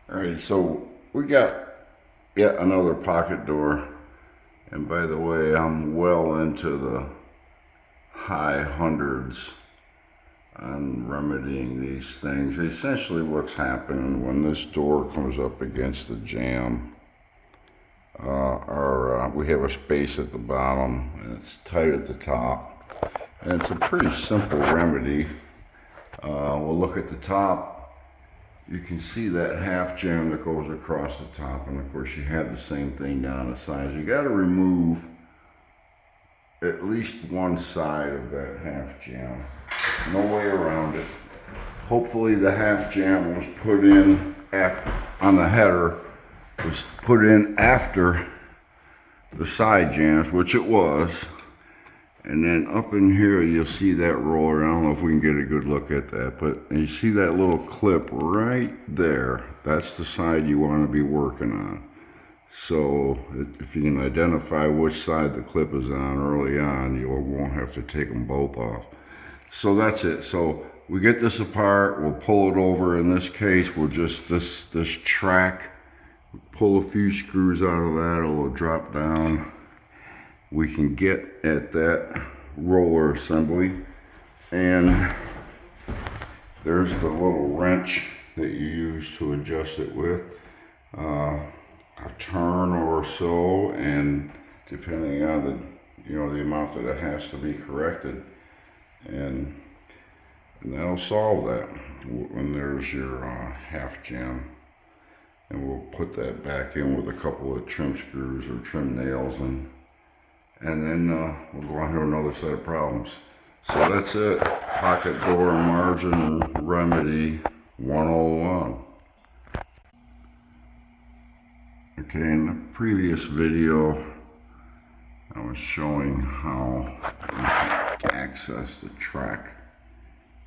Alright, so we got yet another pocket door, and by the way, I'm well into the high hundreds on remedying these things. Essentially what's happening when this door comes up against the jamb, we have a space at the bottom and it's tight at the top, and it's a pretty simple remedy. We'll look at the top. You can see that half jamb that goes across the top, and of course you have the same thing down the sides. You got to remove at least one side of that half jamb. No way around it. Hopefully the half jamb was put in on the header, was put in after the side jambs, which it was. And then up in here, you'll see that roller. I don't know if we can get a good look at that, but you see that little clip right there. That's the side you want to be working on. So if you can identify which side the clip is on early on, you won't have to take them both off. So that's it. So we get this apart, we'll pull it over. In this case, we'll just, this track, pull a few screws out of that, it'll drop down. We can get at that roller assembly, and there's the little wrench that you use to adjust it with, a turn or so, and depending on the amount that it has to be corrected, and that'll solve that. When there's your half jamb, and we'll put that back in with a couple of trim screws or trim nails, and then we'll go on to another set of problems. So that's it. Pocket door margin remedy 101. Okay, in the previous video, I was showing how you can access the track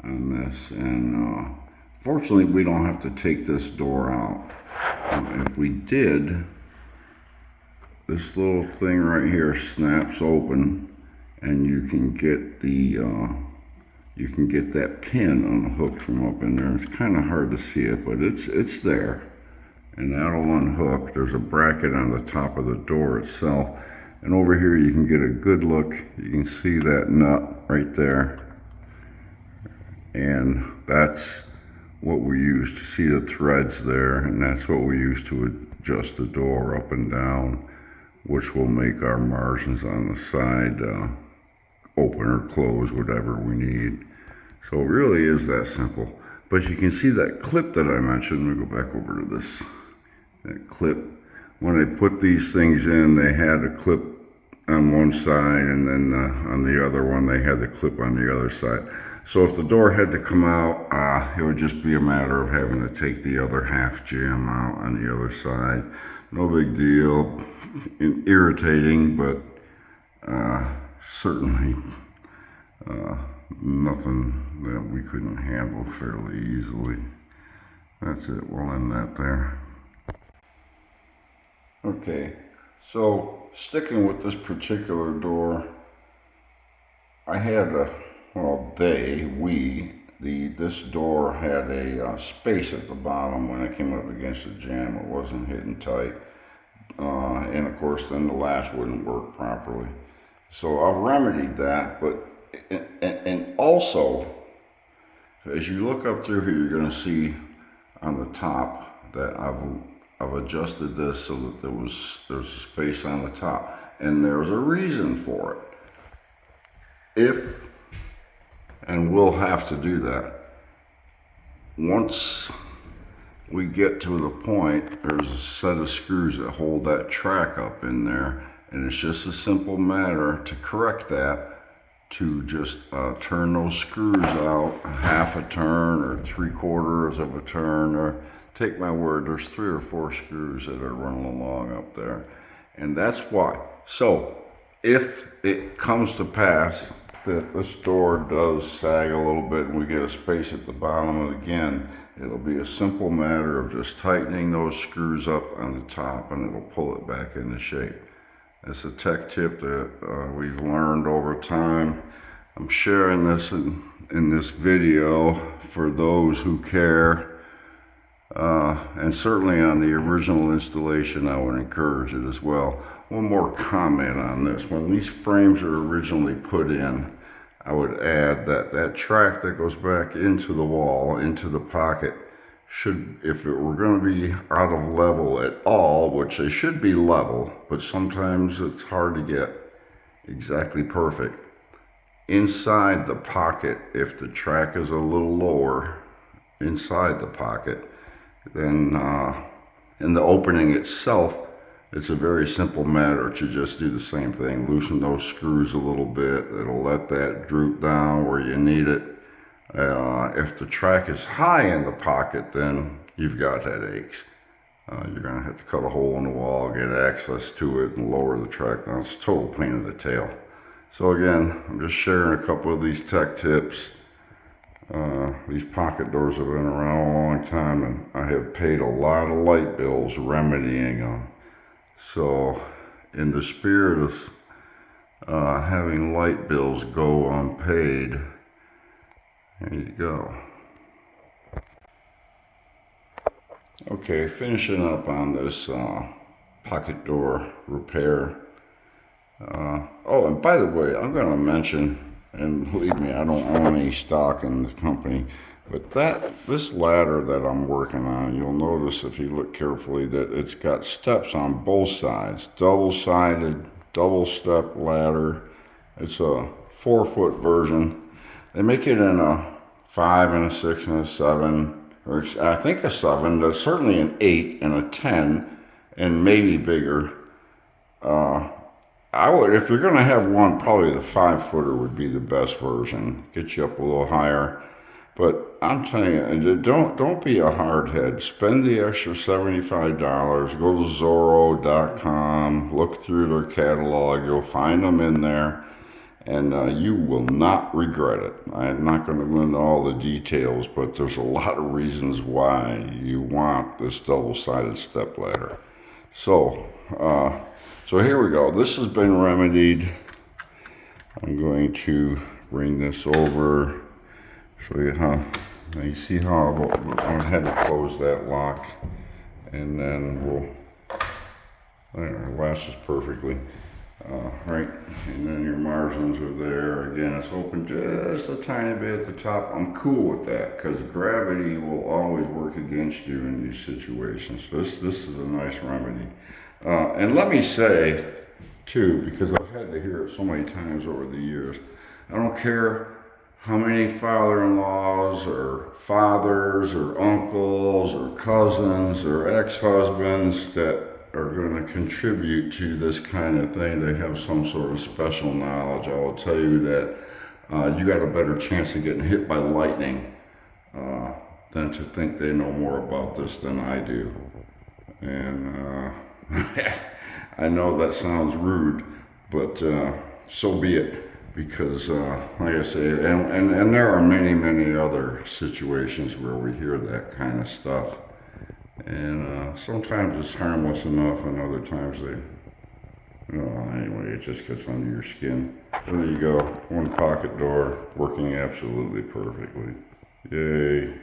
on this, and fortunately we don't have to take this door out. If we did, this little thing right here snaps open, and you can get that pin unhooked from up in there. It's kind of hard to see it, but it's there, and that'll unhook. There's a bracket on the top of the door itself, and over here you can get a good look. You can see that nut right there, and that's what we use to see the threads there, and that's what we use to adjust the door up and down, which will make our margins on the side open or close, whatever we need. So it really is that simple. But you can see that clip that I mentioned. Let me go back over to this. That clip, when they put these things in, they had a clip on one side, and then on the other one they had the clip on the other side. So if the door had to come out, it would just be a matter of having to take the other half jamb out on the other side. No big deal. Irritating, but certainly nothing that we couldn't handle fairly easily. That's it. We'll end that there. Okay, so sticking with this particular door, I had this door had a space at the bottom. When it came up against the jamb, it wasn't hitting tight. And of course then the latch wouldn't work properly. So I've remedied that, but and also, as you look up through here, you're going to see on the top that I've adjusted this so that there's a space on the top, and there's a reason for it. And we'll have to do that once we get to the point. There's a set of screws that hold that track up in there, and it's just a simple matter to correct that, to just turn those screws out a half a turn or 3/4 of a turn, or take my word, there's 3 or 4 screws that are running along up there, and that's why. So if it comes to pass that this door does sag a little bit and we get a space at the bottom, and again, it'll be a simple matter of just tightening those screws up on the top, and it'll pull it back into shape. That's a tech tip that we've learned over time. I'm sharing this in this video for those who care And certainly on the original installation, I would encourage it as well. One more comment on this. When these frames are originally put in, I would add that that track that goes back into the wall, into the pocket, should, if it were going to be out of level at all, which they should be level, but sometimes it's hard to get exactly perfect. Inside the pocket, if the track is a little lower inside the pocket, then in the opening itself, it's a very simple matter to just do the same thing. Loosen those screws a little bit. It'll let that droop down where you need it. If the track is high in the pocket, then you've got headaches. You're going to have to cut a hole in the wall, get access to it, and lower the track down. It's a total pain in the tail. So again, I'm just sharing a couple of these tech tips. These pocket doors have been around a long time, and I have paid a lot of light bills remedying them. So in the spirit of having light bills go unpaid, there you go. Okay, finishing up on this pocket door repair. Oh, and by the way, I'm going to mention, and believe me, I don't own any stock in the company, but this ladder that I'm working on, you'll notice if you look carefully that it's got steps on both sides. Double-sided, double-step ladder. It's a 4-foot version. They make it in a 5 and a 6 and a 7, or I think a 7. There's certainly an 8 and a 10, and maybe bigger. I would, if you're going to have one, probably the 5-footer would be the best version. Get you up a little higher. But I'm telling you, don't be a hardhead. Spend the extra $75. Go to Zorro.com. Look through their catalog. You'll find them in there. And you will not regret it. I'm not going to go into all the details, but there's a lot of reasons why you want this double-sided step ladder. So here we go. This has been remedied. I'm going to bring this over, show you how. Now you see how I had to close that lock, and then it latches perfectly. Right, and then your margins are there. Again, it's open just a tiny bit at the top. I'm cool with that because gravity will always work against you in these situations. This is a nice remedy. And let me say, too, because I've had to hear it so many times over the years, I don't care how many father-in-laws or fathers or uncles or cousins or ex-husbands that are going to contribute to this kind of thing. They have some sort of special knowledge. I will tell you that you got a better chance of getting hit by lightning than to think they know more about this than I do. And I know that sounds rude, but so be it. Because, like I say, and there are many other situations where we hear that kind of stuff. And sometimes it's harmless enough, and other times anyway, it just gets under your skin. So there you go, one pocket door working absolutely perfectly. Yay.